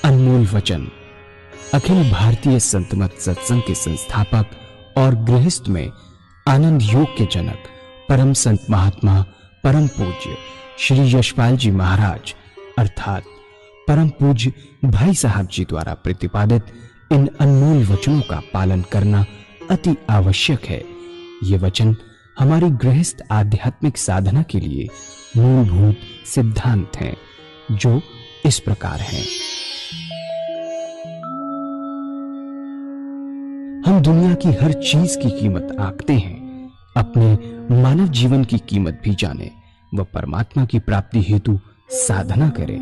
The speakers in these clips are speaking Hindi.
अनमोल वचन अखिल भारतीय संत मत सत्संग के संस्थापक और गृहस्थ में आनंद योग के जनक परम संत महात्मा परम पूज्य श्री यशपाल जी महाराज अर्थात परम पूज्य भाई साहब जी द्वारा प्रतिपादित इन अनमोल वचनों का पालन करना अति आवश्यक है। ये वचन हमारी गृहस्थ आध्यात्मिक साधना के लिए मूलभूत सिद्धांत हैं, जो इस प्रकार हैं। हम दुनिया की हर चीज की कीमत आंकते हैं, अपने मानव जीवन की कीमत भी जाने व परमात्मा की प्राप्ति हेतु साधना करें।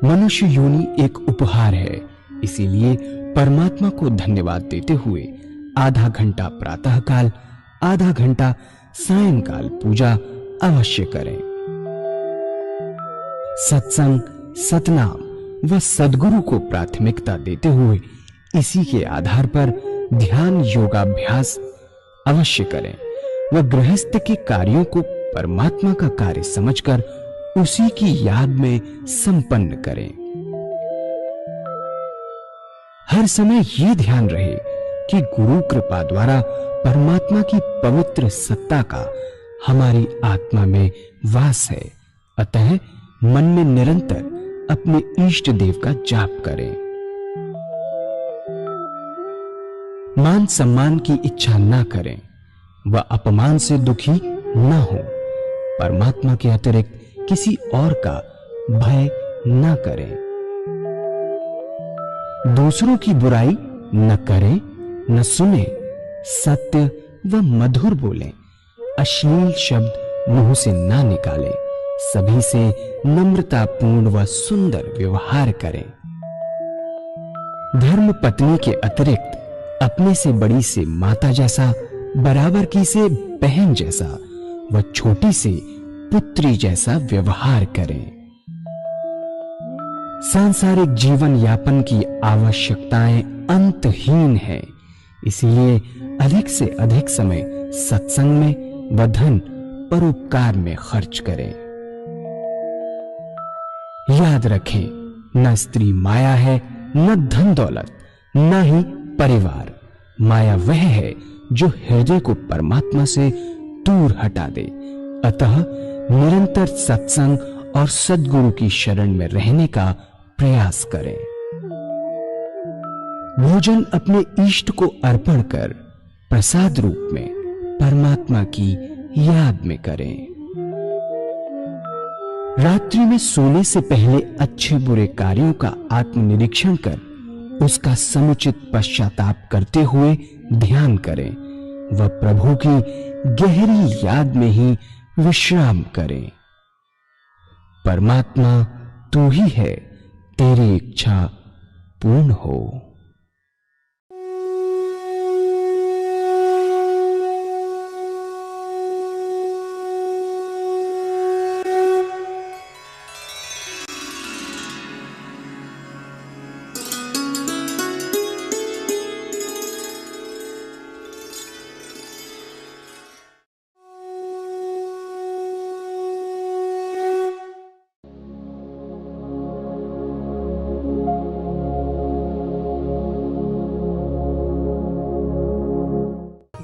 मनुष्य योनि एक उपहार है, इसीलिए परमात्मा को धन्यवाद देते हुए आधा घंटा प्रातःकाल, आधा घंटा सायंकाल पूजा अवश्य करें। सत्संग, सतनाम व सद्गुरु को प्राथमिकता देते हुए इसी के आधार पर ध्यान योगाभ्यास अवश्य करें व गृहस्थ के कार्यों को परमात्मा का कार्य समझकर उसी की याद में संपन्न करें। हर समय ये ध्यान रहे कि गुरु कृपा द्वारा परमात्मा की पवित्र सत्ता का हमारी आत्मा में वास है, अतः मन में निरंतर अपने इष्ट देव का जाप करें। मान सम्मान की इच्छा ना करें व अपमान से दुखी ना हो। परमात्मा के अतिरिक्त किसी और का भय ना करें। दूसरों की बुराई न करें, न सुने, सत्य व मधुर बोलें, अश्लील शब्द मुंह से ना निकालें, सभी से नम्रतापूर्ण व सुंदर व्यवहार करें। धर्म पत्नी के अतिरिक्त अपने से बड़ी से माता जैसा, बराबर की से बहन जैसा व छोटी से पुत्री जैसा व्यवहार करें। सांसारिक जीवन यापन की आवश्यकताएं अंतहीन हैं, इसलिए अधिक से अधिक समय सत्संग में व धन परोपकार में खर्च करें। याद रखें, न स्त्री माया है, न धन दौलत, न ही परिवार। माया वह है जो हृदय को परमात्मा से दूर हटा दे। अतः निरंतर सत्संग और सद्गुरु की शरण में रहने का प्रयास करें। भोजन अपने इष्ट को अर्पण कर प्रसाद रूप में परमात्मा की याद में करें। रात्रि में सोने से पहले अच्छे बुरे कार्यों का आत्मनिरीक्षण कर उसका समुचित पश्चाताप करते हुए ध्यान करें व प्रभु की गहरी याद में ही विश्राम करें। परमात्मा तू ही है, तेरी इच्छा पूर्ण हो।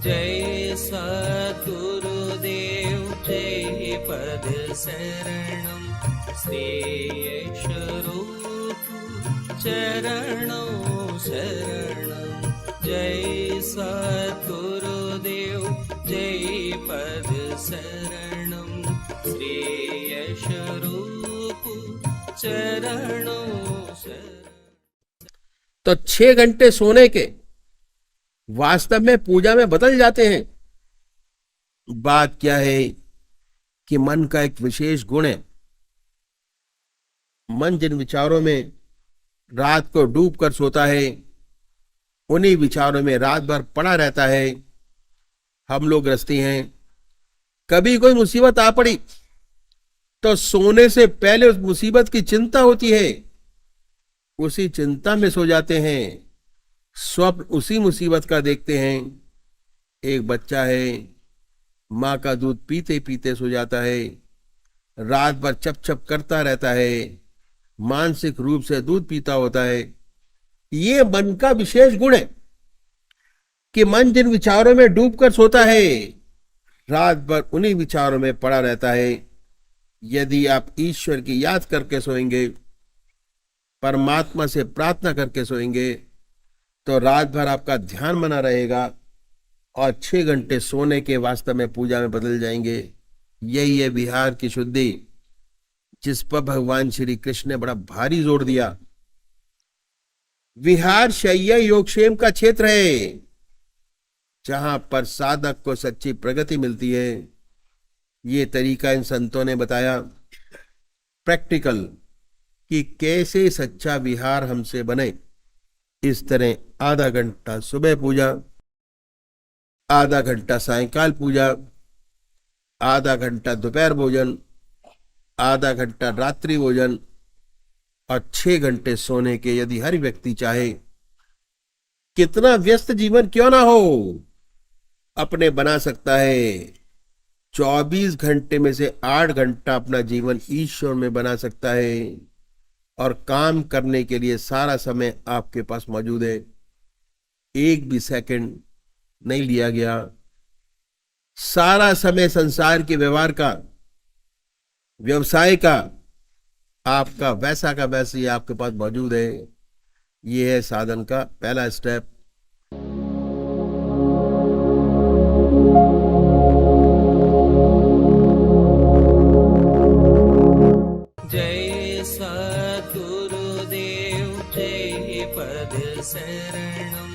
जय सद्गुरुदेव जय पद शरणम श्री स्वरूप चरणों शरणम। जय सद्गुरुदेव जय पद शरणम श्री स्वरूप चरणों शरणम। तो 6 घंटे सोने के वास्तव में पूजा में बदल जाते हैं। बात क्या है कि मन का एक विशेष गुण है। मन जिन विचारों में रात को डूब कर सोता है, उन्हीं विचारों में रात भर पड़ा रहता है। हम लोग गृहस्थी हैं, कभी कोई मुसीबत आ पड़ी तो सोने से पहले उस मुसीबत की चिंता होती है, उसी चिंता में सो जाते हैं। स्वप्न उसी मुसीबत का देखते हैं। एक बच्चा है, माँ का दूध पीते पीते सो जाता है, रात भर चप चप करता रहता है, मानसिक रूप से दूध पीता होता है। ये मन का विशेष गुण है कि मन जिन विचारों में डूबकर सोता है, रात भर उन्हीं विचारों में पड़ा रहता है। यदि आप ईश्वर की याद करके सोएंगे, परमात्मा से प्रार्थना करके सोएंगे, तो रात भर आपका ध्यान बना रहेगा और 6 घंटे सोने के वास्तव में पूजा में बदल जाएंगे। यही है विहार की शुद्धि, जिस पर भगवान श्री कृष्ण ने बड़ा भारी जोर दिया। विहार शय्या योगक्षेम का क्षेत्र है, जहां पर साधक को सच्ची प्रगति मिलती है। ये तरीका इन संतों ने बताया प्रैक्टिकल, कि कैसे सच्चा विहार हमसे बने। इस तरह आधा घंटा सुबह पूजा, आधा घंटा सायंकाल पूजा, आधा घंटा दोपहर भोजन, आधा घंटा रात्रि भोजन और 6 घंटे सोने के यदि हर व्यक्ति चाहे, कितना व्यस्त जीवन क्यों ना हो, अपने बना सकता है। 24 घंटे में से 8 घंटा अपना जीवन ईश्वर में बना सकता है और काम करने के लिए सारा समय आपके पास मौजूद है। एक भी सेकंड नहीं लिया गया। सारा समय संसार के व्यवहार का, व्यवसाय का, आपका वैसा का वैसे ही आपके पास मौजूद है। यह है साधन का पहला स्टेप। जय सद्गुरुदेव जय पद शरणम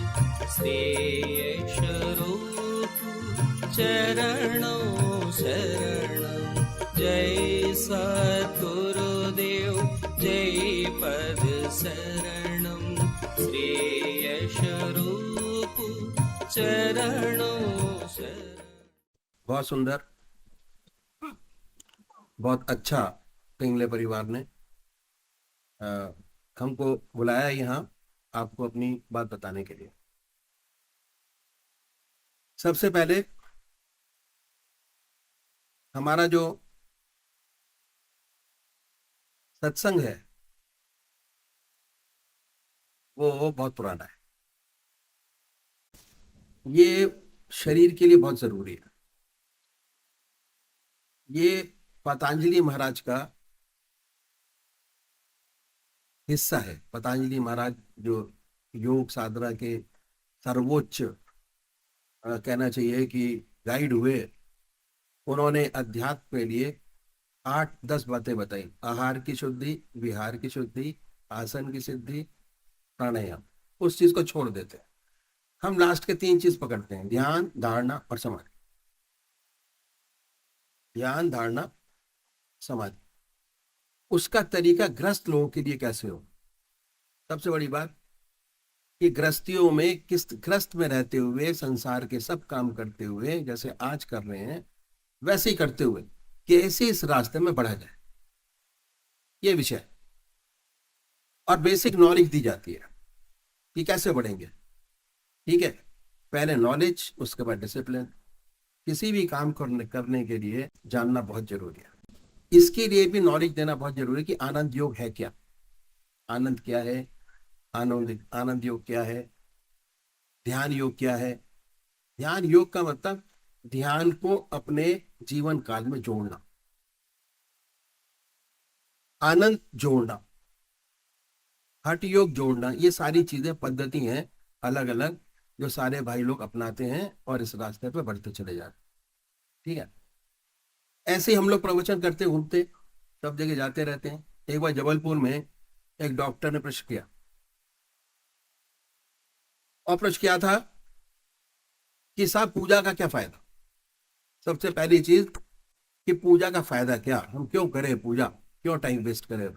श्री स्वरूप चरणों शरणम। जय सद्गुरुदेव जय पद शरणम श्री स्वरूप चरणों शरणम। बहुत सुंदर, बहुत अच्छा पिंगले परिवार ने हमको बुलाया यहाँ आपको अपनी बात बताने के लिए। सबसे पहले हमारा जो सत्संग है वो बहुत पुराना है। ये शरीर के लिए बहुत जरूरी है। ये पतंजलि महाराज का हिस्सा है। पतंजलि महाराज जो योग साधना के सर्वोच्च कहना चाहिए कि गाइड हुए, उन्होंने अध्यात्म के लिए 8-10 बातें बताई। आहार की शुद्धि, विहार की शुद्धि, आसन की सिद्धि, प्राणायाम। उस चीज को छोड़ देते हैं हम, लास्ट के 3 चीज पकड़ते हैं, ध्यान, धारणा और समाधि। ध्यान, धारणा, समाधि। उसका तरीका ग्रस्त लोगों के लिए कैसे हो। सबसे बड़ी बात कि ग्रस्तियों में, किस ग्रस्त में रहते हुए, संसार के सब काम करते हुए, जैसे आज कर रहे हैं वैसे ही करते हुए कैसे इस रास्ते में बढ़ा जाए, ये विषय। और बेसिक नॉलेज दी जाती है कि कैसे बढ़ेंगे। ठीक है, पहले नॉलेज, उसके बाद डिसिप्लिन। किसी भी काम करने के लिए जानना बहुत जरूरी है। इसके लिए भी नॉलेज देना बहुत जरूरी है कि आनंद योग है क्या, आनंद क्या है, आनंद योग क्या है, ध्यान योग क्या है। ध्यान योग का मतलब ध्यान को अपने जीवन काल में जोड़ना, आनंद जोड़ना, हठ योग जोड़ना। ये सारी चीजें, पद्धति हैं अलग अलग, जो सारे भाई लोग अपनाते हैं और इस रास्ते पे बढ़ते चले जाते। ठीक है, ऐसे ही हम लोग प्रवचन करते घूमते सब जगह जाते रहते हैं। एक बार जबलपुर में एक डॉक्टर ने प्रश्न किया, और प्रश्न किया था कि साहब पूजा का क्या फायदा। सबसे पहली चीज कि पूजा का फायदा क्या, हम क्यों करें पूजा, क्यों टाइम वेस्ट करें।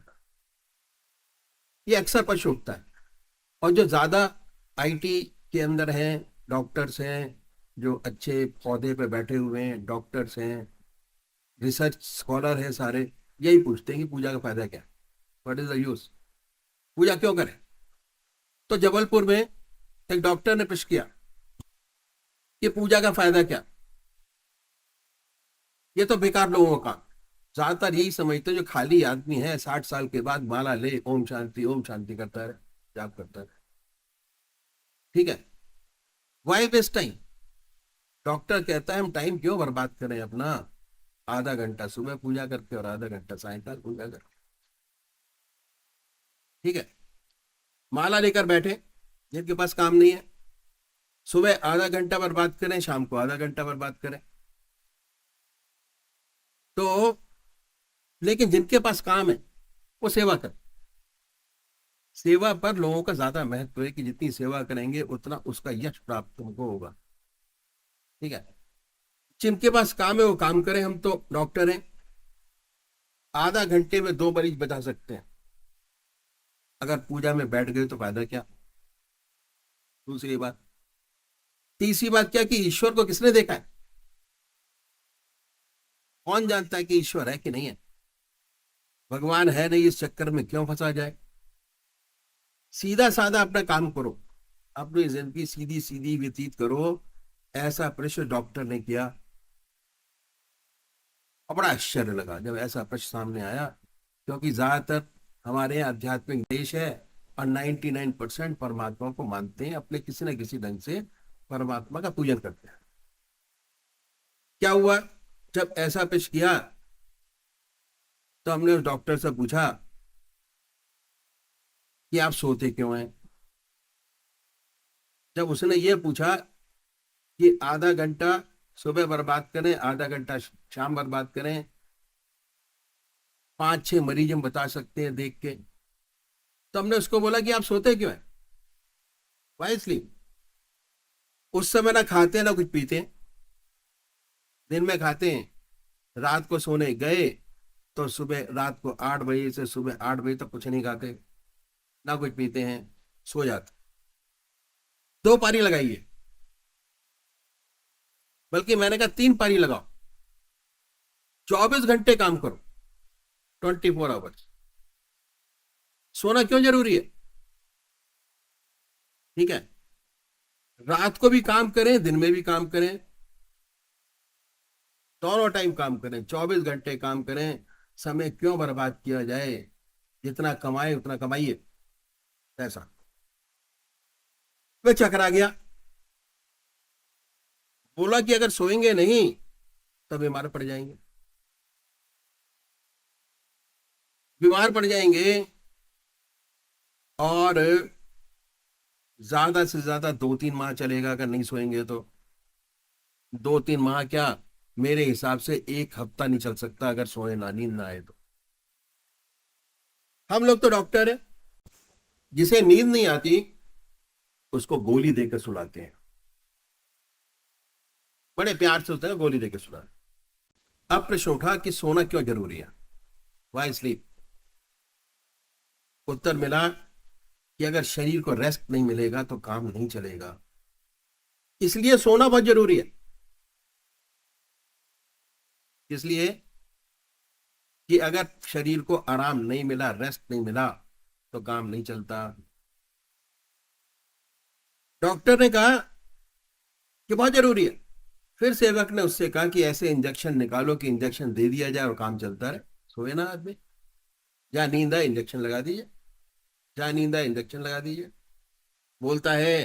ये अक्सर प्रश्न उठता है। और जो ज्यादा आईटी के अंदर हैं, डॉक्टर्स हैं, जो अच्छे पौधे पे बैठे हुए हैं, डॉक्टर्स हैं, रिसर्च स्कॉलर है, सारे यही पूछते हैं कि पूजा का फायदा क्या, व्हाट इज द यूज, पूजा क्यों करें। तो जबलपुर में एक डॉक्टर ने प्रश्न किया कि पूजा का फायदा क्या, ये तो बेकार लोगों का, ज्यादातर यही समझते हैं जो खाली आदमी है 60 साल के बाद माला ले ओम शांति करता है, जाप करता है। ठीक है, वाई वेस्ट टाइम? डॉक्टर कहता है हम टाइम क्यों बर्बाद करें अपना, आधा घंटा सुबह पूजा करके और आधा घंटा सायंकाल पूजा करके। ठीक है, माला लेकर बैठे जिनके पास काम नहीं है, सुबह आधा घंटा बर्बाद करें, शाम को आधा घंटा बर्बाद करें। तो लेकिन जिनके पास काम है वो सेवा करें। सेवा पर लोगों का ज्यादा महत्व है कि जितनी सेवा करेंगे उतना उसका यश प्राप्त तुमको होगा। ठीक है, जिनके पास काम है वो काम करें। हम तो डॉक्टर हैं, आधा घंटे में 2 मरीज बचा सकते हैं, अगर पूजा में बैठ गए तो फायदा क्या। दूसरी बात, तीसरी बात क्या कि ईश्वर को किसने देखा है? कौन जानता है कि ईश्वर है कि नहीं है? भगवान है नहीं, इस चक्कर में क्यों फंसा जाए। सीधा साधा अपना काम करो, अपनी जिंदगी सीधी सीधी व्यतीत करो। ऐसा प्रश्न डॉक्टर ने किया और बड़ा आश्चर्य लगा जब ऐसा प्रश्न सामने आया, क्योंकि ज्यादातर हमारे यहाँ आध्यात्मिक देश है और 99% परमात्मा को मानते हैं, अपने किसी न किसी ढंग से परमात्मा का पूजन करते हैं। क्या हुआ जब ऐसा पेश किया तो हमने उस डॉक्टर से पूछा कि आप सोते क्यों हैं। जब उसने ये पूछा कि आधा घंटा सुबह बर्बाद करें, आधा घंटा शाम बर्बाद करें, 5-6 मरीज हम बता सकते हैं देख के, तो हमने उसको बोला कि आप सोते क्यों हैं, वाई स्लीप। उस समय ना खाते हैं ना कुछ पीते हैं, दिन में खाते हैं, रात को सोने गए तो सुबह रात को 8 बजे से सुबह 8 बजे तक कुछ नहीं खाते ना कुछ पीते हैं, सो जाते। 2 पारी लगाइए, बल्कि मैंने कहा 3 पारी लगाओ, 24 घंटे काम करो, 24 आवर्स। सोना क्यों जरूरी है? ठीक है, रात को भी काम करें, दिन में भी काम करें, दोनों टाइम काम करें, 24 घंटे काम करें। समय क्यों बर्बाद किया जाए, जितना कमाए उतना कमाइए। ऐसा वह चकरा गया, बोला कि अगर सोएंगे नहीं तो बीमार पड़ जाएंगे, बीमार पड़ जाएंगे और ज्यादा से ज्यादा 2-3 माह चलेगा अगर नहीं सोएंगे तो। 2-3 माह क्या, मेरे हिसाब से 1 हफ्ता नहीं चल सकता अगर सोए ना, नींद ना आए तो। हम लोग तो डॉक्टर हैं, जिसे नींद नहीं आती उसको गोली देकर सुलाते हैं, बड़े प्यार से होता है गोली देकर सुलाते। अब प्रश्न उठा कि सोना क्यों जरूरी है, वाई स्लीप। उत्तर मिला कि अगर शरीर को रेस्ट नहीं मिलेगा तो काम नहीं चलेगा, इसलिए सोना बहुत जरूरी है। इसलिए कि अगर शरीर को आराम नहीं मिला, रेस्ट नहीं मिला तो काम नहीं चलता। डॉक्टर ने कहा कि बहुत जरूरी है, फिर सेवक ने उससे कहा कि ऐसे इंजेक्शन निकालो कि इंजेक्शन दे दिया जाए और काम चलता रहे। सोए ना आदमी, जहां नींद आए इंजेक्शन लगा दीजिए, जहां नींद आए इंजेक्शन लगा दीजिए। बोलता है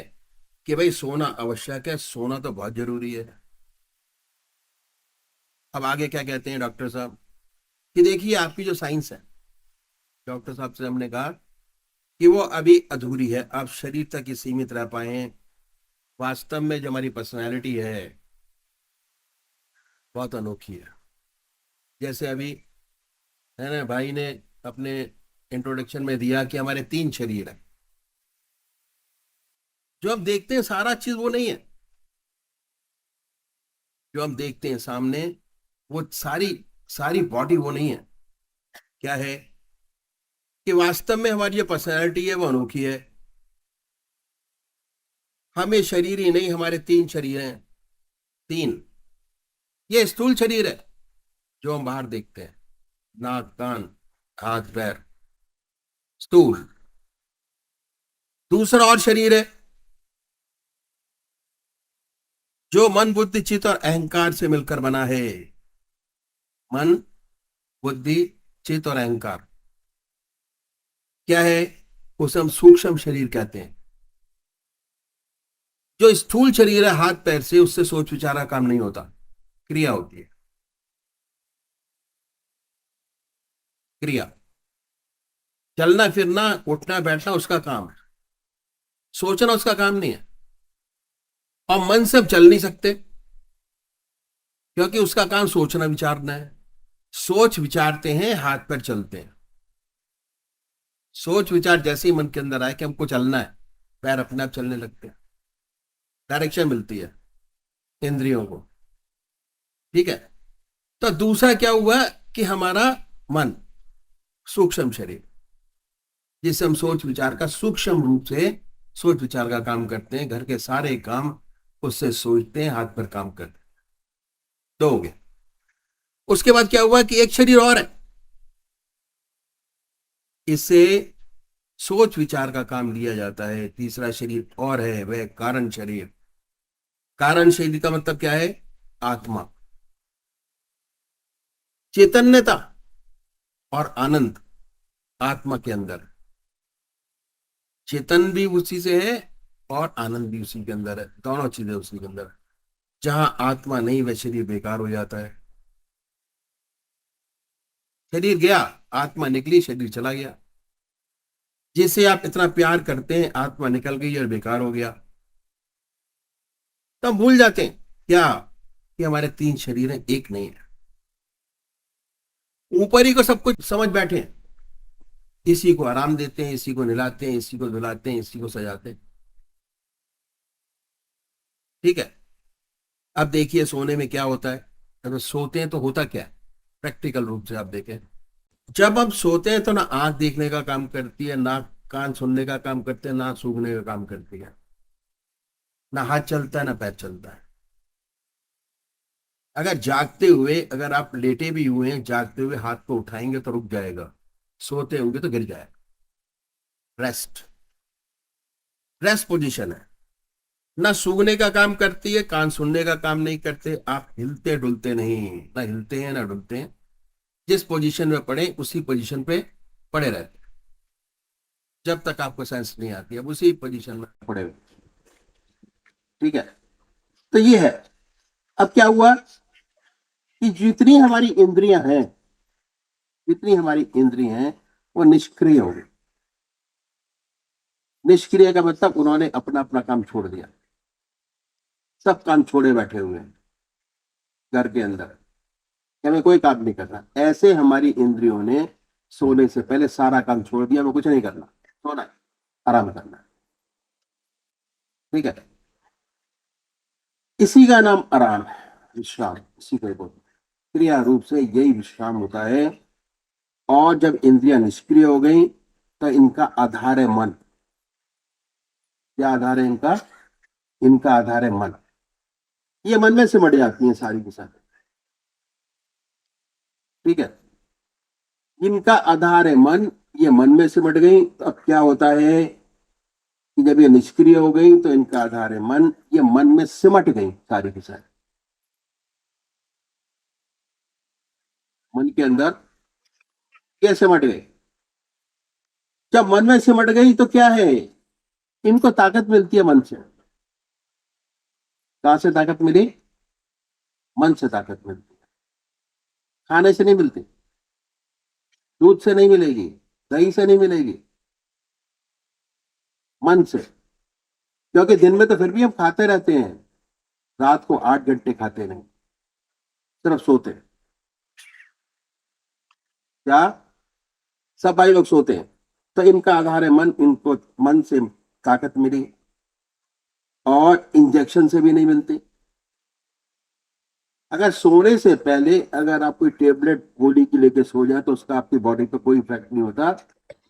कि भाई सोना आवश्यक है, सोना तो बहुत जरूरी है। अब आगे क्या कहते हैं डॉक्टर साहब कि देखिए आपकी जो साइंस है, डॉक्टर साहब से हमने कहा कि वो अभी अधूरी है, आप शरीर तक ही सीमित रह पाए हैं। वास्तव में जो हमारी पर्सनैलिटी है बहुत अनोखी है। जैसे अभी है ना, भाई ने अपने इंट्रोडक्शन में दिया कि हमारे 3 शरीर हैं। जो हम देखते हैं सारा चीज वो नहीं है, जो हम देखते हैं सामने वो सारी सारी बॉडी वो नहीं है। क्या है कि वास्तव में हमारी जो पर्सनैलिटी है वो अनोखी है। हमें शरीर ही नहीं, हमारे 3 शरीर हैं। 3, ये स्थूल शरीर है जो हम बाहर देखते हैं, नाक, कान, हाथ, पैर, स्थूल। दूसरा और शरीर है जो मन, बुद्धि, चित्त और अहंकार से मिलकर बना है। मन, बुद्धि, चित्त और अहंकार क्या है? उसे हम सूक्ष्म शरीर कहते हैं। जो स्थूल शरीर है हाथ पैर से, उससे सोच विचार का काम नहीं होता, क्रिया होती है, क्रिया। चलना फिरना उठना बैठना उसका काम है, सोचना उसका काम नहीं है। और मन से अब चल नहीं सकते, क्योंकि उसका काम सोचना विचारना है। सोच विचारते हैं, हाथ पैर चलते हैं। सोच विचार जैसे ही मन के अंदर आए कि हमको चलना है, पैर अपने आप चलने लगते हैं, डायरेक्शन मिलती है इंद्रियों को। ठीक है। तो दूसरा क्या हुआ कि हमारा मन, सूक्ष्म शरीर, जिसे हम सोच विचार का सूक्ष्म रूप से सोच विचार का काम करते हैं, घर के सारे काम उससे सोचते हैं, हाथ पर काम करते हैं। दो हो गए। उसके बाद क्या हुआ कि एक शरीर और है, इससे सोच विचार का काम लिया जाता है। तीसरा शरीर और है, वह कारण शरीर। कारण शरीर का मतलब क्या है? आत्मा, चैतन्यता और आनंद आत्मा के अंदर। चेतन भी उसी से है और आनंद भी उसी के अंदर है, दोनों चीजें उसी के अंदर है। जहां आत्मा नहीं, वह शरीर बेकार हो जाता है। शरीर गया, आत्मा निकली, शरीर चला गया। जिसे आप इतना प्यार करते हैं, आत्मा निकल गई और बेकार हो गया। तब भूल जाते हैं क्या कि हमारे तीन शरीर हैं, एक नहीं है। ऊपर ही को सब कुछ समझ बैठे हैं, इसी को आराम देते हैं, इसी को नहलाते हैं, इसी को धुलाते हैं, इसी को सजाते हैं। ठीक है। अब देखिए सोने में क्या होता है। जब सोते हैं तो होता क्या है, प्रैक्टिकल रूप से आप देखें। जब हम सोते हैं तो ना आंख देखने का काम करती है, ना कान सुनने का काम करते हैं, ना सूंघने का काम करती है, ना हाथ चलता है, ना पैर चलता है। अगर जागते हुए, अगर आप लेटे भी हुए हैं, जागते हुए हाथ को उठाएंगे तो रुक जाएगा, सोते होंगे तो गिर जाएगा। रेस्ट, रेस्ट पोजीशन है। ना सूंघने का काम करती है, कान सुनने का काम नहीं करते, आप हिलते डुलते नहीं, ना हिलते हैं ना डुलते हैं। जिस पोजीशन में पड़े उसी पोजीशन पे पड़े रहते हैं, जब तक आपको सेंस नहीं आती, अब उसी पोजीशन में पड़े हुए। ठीक है। तो ये है। अब क्या हुआ कि जितनी हमारी इंद्रियां हैं, जितनी हमारी इंद्रियां हैं, वो निष्क्रिय हो गई। निष्क्रिय का मतलब उन्होंने अपना अपना काम छोड़ दिया, सब काम छोड़े बैठे हुए हैं घर के अंदर, कि हमें कोई काम नहीं करना। ऐसे हमारी इंद्रियों ने सोने से पहले सारा काम छोड़ दिया, हमें कुछ नहीं करना, सोना है, आराम करना है। ठीक है। इसी का नाम आराम है, विश्राम, इसी को बोलते हैं। क्रिया रूप से यही विश्राम होता है। और जब इंद्रियां निष्क्रिय हो गई तो इनका आधार है मन। क्या आधार है इनका? इनका आधार है मन। ये मन में सिमट जाती है सारी की सारी। ठीक है। इनका आधार है मन, ये मन में सिमट गई। तो अब क्या होता है कि जब ये निष्क्रिय हो गई तो इनका आधार है मन, ये मन में सिमट गई सारी की सारी, मन के अंदर ये सिमट गई। जब मन में सिमट गई तो क्या है, इनको ताकत मिलती है मन से। कहां से ताकत मिली? मन से ताकत मिलती है। खाने से नहीं मिलती, दूध से नहीं मिलेगी, दही से नहीं मिलेगी, मन से। क्योंकि दिन में तो फिर भी हम खाते रहते हैं, रात को 8 घंटे खाते नहीं, सिर्फ सोते हैं। क्या? सब भाई लोग सोते हैं। तो इनका आधार है मन, इनको मन से ताकत मिली, और इंजेक्शन से भी नहीं मिलती। अगर सोने से पहले अगर आप कोई टेबलेट गोली की लेके सो जाए तो उसका आपकी बॉडी पे कोई इफेक्ट नहीं होता,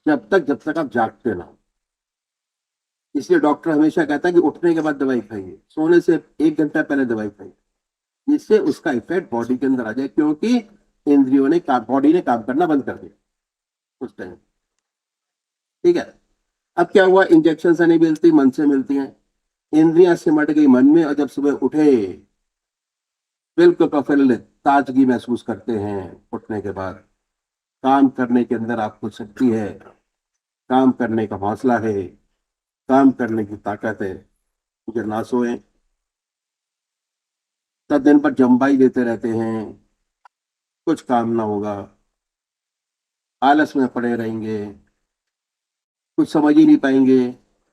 जब तक आप जागते ना हो। इसलिए डॉक्टर हमेशा कहता है कि उठने के बाद दवाई खाइए, सोने से 1 घंटा पहले दवाई खाइए, जिससे उसका इफेक्ट बॉडी के अंदर आ जाए। क्योंकि इंद्रियों ने बॉडी ने काम करना बंद कर दिया उस टाइम। ठीक है। अब क्या हुआ, इंजेक्शन से नहीं मिलती, मन से मिलती हैं। इंद्रियां सिमट गई मन में, और जब सुबह उठे बिल्कुल प्रफुल्लित, ताजगी महसूस करते हैं उठने के बाद। काम करने के अंदर आपको शक्ति है, काम करने का हौसला है, काम करने की ताकत है, मुझे ना सोए तब दिन भर जम्बाई देते रहते हैं, कुछ काम ना होगा, आलस में पड़े रहेंगे, कुछ समझ ही नहीं पाएंगे।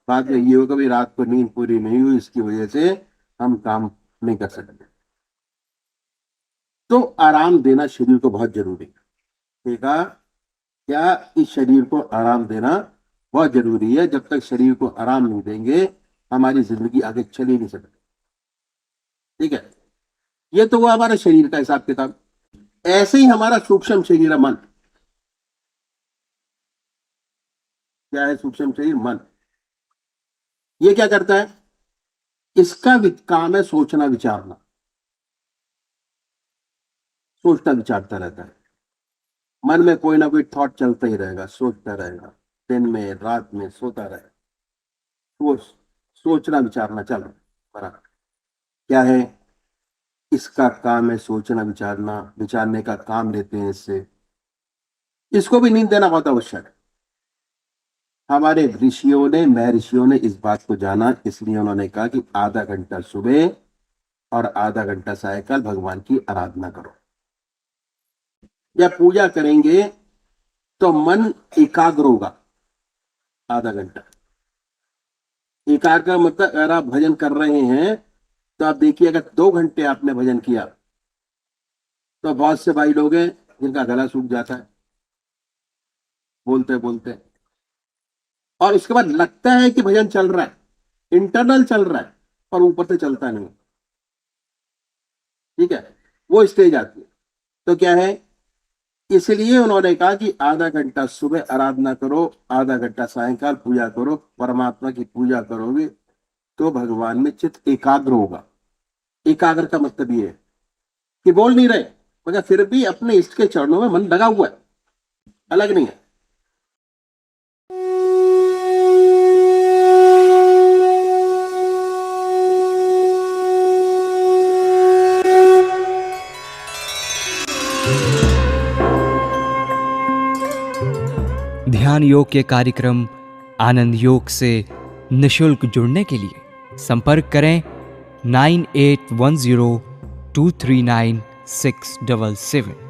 बाद में ये होगा भी रात को नींद पूरी नहीं हुई, इसकी वजह से हम काम नहीं कर सकते। तो आराम देना शरीर को बहुत जरूरी है। ठीक है, क्या इस शरीर को आराम देना बहुत जरूरी है। जब तक शरीर को आराम नहीं देंगे हमारी जिंदगी आगे चल ही नहीं सकती। ठीक है, ये तो वो हमारा शरीर का हिसाब किताब। ऐसे ही हमारा सूक्ष्म शरीर है मन। क्या है सूक्ष्म शरीर? मन। ये क्या करता है? इसका काम है सोचना विचारना, सोचता विचारता रहता है। मन में कोई ना कोई थॉट चलता ही रहेगा, सोचता रहेगा, दिन में रात में सोता रहेगा, सोचना विचारना चल रहा। क्या है? इसका काम है सोचना विचारना, विचारने का काम लेते हैं इससे। इसको भी नींद देना बहुत आवश्यक है। हमारे ऋषियों ने, महर्षियों ने इस बात को जाना, इसलिए उन्होंने कहा कि आधा घंटा सुबह और आधा घंटा सायंकाल भगवान की आराधना करो। जब पूजा करेंगे तो मन एकाग्र होगा। आधा घंटा एकाग्र का मतलब, अगर आप भजन कर रहे हैं तो आप देखिए, अगर 2 घंटे आपने भजन किया तो बहुत से भाई लोग हैं जिनका गला सूख जाता है बोलते बोलते, और उसके बाद लगता है कि भजन चल रहा है, इंटरनल चल रहा है, पर ऊपर से चलता नहीं। ठीक है, वो स्टेज आती है। तो क्या है, इसलिए उन्होंने कहा कि आधा घंटा सुबह आराधना करो, आधा घंटा सायंकाल पूजा करो। परमात्मा की पूजा करोगे तो भगवान में चित्त एकाग्र होगा। एकाग्र का मतलब ये है कि बोल नहीं रहे मगर फिर भी अपने इष्ट के चरणों में मन लगा हुआ है, अलग नहीं है। ध्यान योग के कार्यक्रम आनंद योग से निशुल्क जुड़ने के लिए संपर्क करें 9810239677।